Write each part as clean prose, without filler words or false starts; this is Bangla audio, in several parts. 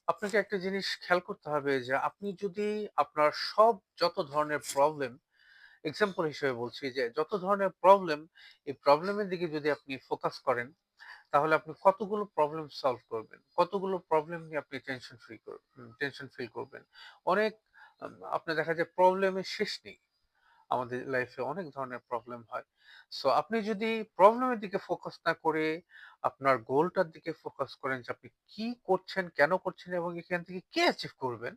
আপনাকে একটা জিনিস খেয়াল করতে হবে যে আপনি যদি আপনার যত ধরনের প্রবলেম, এক্সাম্পল হিসেবে বলছি যে যত ধরনের প্রবলেম, এই প্রবলেমের দিকে যদি আপনি ফোকাস করেন, তাহলে আপনি কতগুলো প্রবলেম সলভ করবেন, কতগুলো প্রবলেম নিয়ে আপনি টেনশন ফিল করবেন। অনেক আপনার দেখা যায় প্রবলেমের শেষ নেই। আমাদের লাইফে অনেক ধরনের প্রবলেম হয়। সো আপনি যদি প্রবলেমের দিকে ফোকাস না করে আপনার গোলটার দিকে ফোকাস করেন যে আপনি কি করছেন, কেন করছেন এবং এখান থেকে কি অ্যাচিভ করবেন,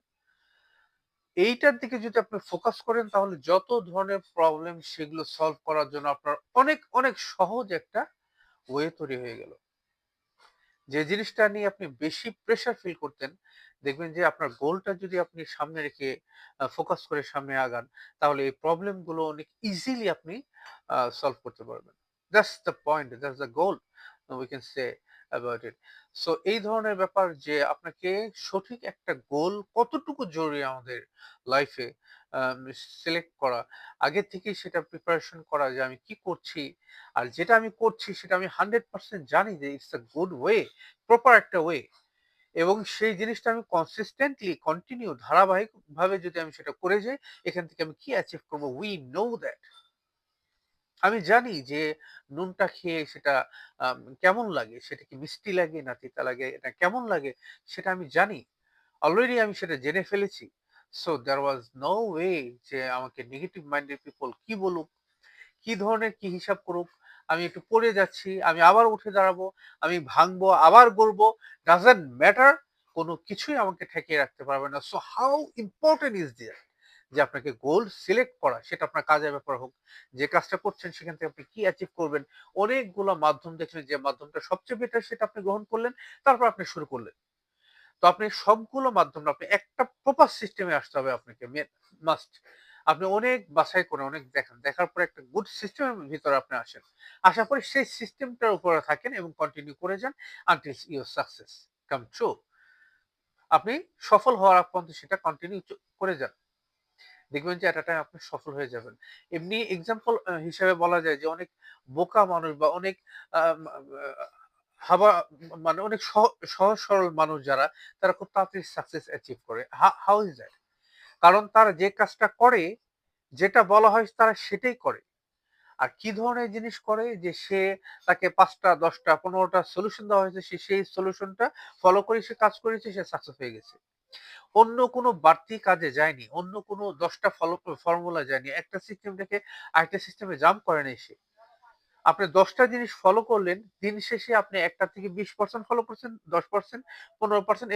এইটার দিকে যদি আপনি ফোকাস করেন তাহলে যত ধরনের প্রবলেম সেগুলো সলভ করার জন্য আপনার অনেক, অনেক সহজ একটা ওয়ে তৈরি হয়ে গেল। যে জিনিসটা নিয়ে আপনি বেশি প্রেশার ফিল করতেন, দেখবেন যে আপনার গোলটা যদি আপনি সামনে রেখে ফোকাস করে সামনে আগান, তাহলে এই প্রবলেম গুলো অনেক ইজিলি আপনি সলভ করতে পারবেন। That's the point, that's the goal we can say about it. So এই ধরনের ব্যাপার যে আপনাকে সঠিক একটা গোল কতটুকু জরুরি আমাদের লাইফে সিলেক্ট করা, আগে থেকেই সেটা প্রিপারেশন করা যে আমি কি করছি, আর যেটা আমি করছি সেটা আমি 100% জানি যে it's a good way, proper একটা ওয়ে, এবং সেই জিনিসটা আমি কনসিস্টেন্টলি কন্টিনিউ ধারাবাহিকভাবে যদি আমি সেটা করে যাই, এখান থেকে আমি কি অ্যাচিভ করব, উই নো দ্যাট। আমি জানি যে নুনটা খেয়ে সেটা কেমন লাগে, সেটা কি মিষ্টি লাগে না তিতা লাগে, এটা কেমন লাগে সেটা আমি জানি। অলরেডি আমি সেটা জেনে ফেলেছি। So there was no way যে আমাকে নেগেটিভ মাইন্ডেড পিপল কি বলুক, কি ধরনের কি হিসাব করুক, আমি একটু পড়ে যাচ্ছি, আমি আবার উঠে দাঁড়াবো, আমি ভাঙবো, আবার গড়বো, ডাজন্ট ম্যাটার, কোনো কিছুই আমাকে ঠেকিয়ে রাখতে পারবে না। সো হাউ ইম্পর্টেন্ট ইজ দিয়ার যে আপনাকে গোল সিলেক্ট করা, সেটা আপনার কাজের ব্যাপার হোক, যে কাজটা করছেন সেখান থেকে আপনি কি অ্যাচিভ করবেন, অনেকগুলো মাধ্যম দেখলেন, যে মাধ্যমটা সবচেয়ে বেটার সেটা আপনি গ্রহণ করলেন, তারপর আপনি শুরু করলেন। তো আপনি সবগুলো মাধ্যম না, আপনি একটা প্রপার সিস্টেমে আসতে হবে আপনাকে, মাস্ট। আপনি অনেক বাছাই করে অনেক দেখেন, দেখার পরে একটা গুড সিস্টেমের ভিতরে আপনি আসেন, আসার পরে সেই সিস্টেমটার উপরে থাকেন এবং কন্টিনিউ করে যান until your success come true. আপনি সফল হওয়ার আগ পর্যন্ত সেটা কন্টিনিউ করে যান, দেখবেন যে এট আ টাইম আপনি সফল হয়ে যাবেন। এমনি এক্সাম্পল হিসেবে বলা যায় যে অনেক বোকা মানুষ বা অনেক আম আ হাবা মানে অনেক সহজ সরল মানুষ যারা, তারা খুব তাড়াতাড়ি সাকসেস অ্যাচিভ করে। How is that? কারণ তারা যে কাজটা করে, যেটা বলা হয় তারা সেটাই করে। আর কি ধরনের জিনিস করে যে তাকে ৫ টা ১০ টা ১৫ টা সলিউশন দেওয়া হয়েছে, সে সেই সলিউশনটা ফলো করে সে কাজ করেছে, সে সাকসেস হয়ে গেছে। অন্য কোনো বাড়তি কাজে যায়নি। অন্য কোনো ১০ টা ফর্মুলা যায়নি। একটা সিস্টেম থেকে আরেকটা সিস্টেমে জাম্প করে নাই সে। আপনি ১০ টা জিনিস ফলো করলেন, দিন শেষে আপনি ১ টা থেকে ২০% ফলো করছেন, ১০%, ১৫%